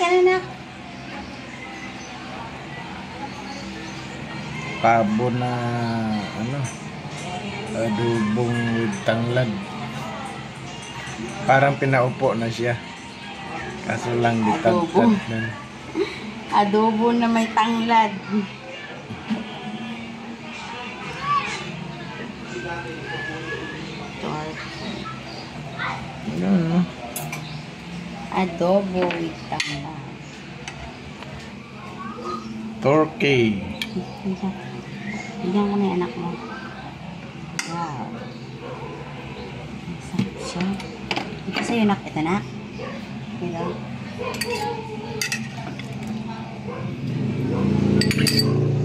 ka na, nak. Pabo na, ano, adobong with tanglad. Parang pinaupo na siya. Kaso lang ditagtad na. Adobo na may tanglad. Ano? Adobo with tanglad. Turkey. Bigyan ko na yung anak mo. Wow. Masarap siya. Ito sa'yo, nak. Ito, nak. Ito.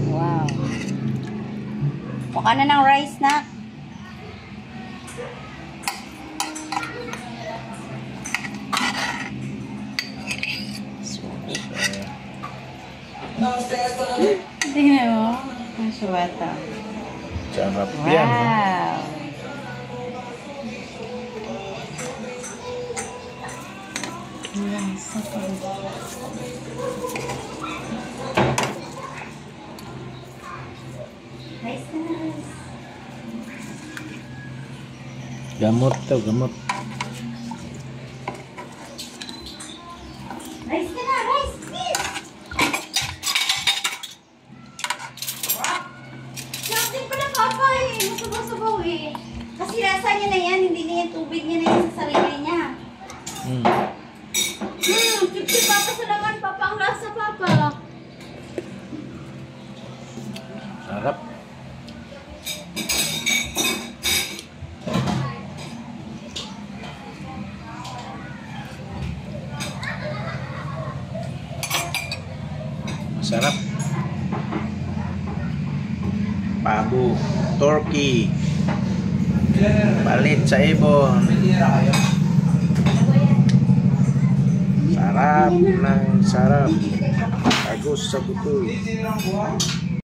Wow. Buka na ng rice, nak. Tingnan mo. Ang suwata. Sarap yan. Wow. Lasa pa. Gamot to, gamot. Rice ka na, rice, please. Something pala, papa eh. Masabaw-sabaw eh. Kasi lasa niya na yan, hindi na yan tubig niya na yan sa sarili niya. Tipsi papa sa laman, papa ang lasa, papa. Sarap. Sarap. Pabo, turkey. Palit sa ibon. Sarap ng sarap. Agos sa buto.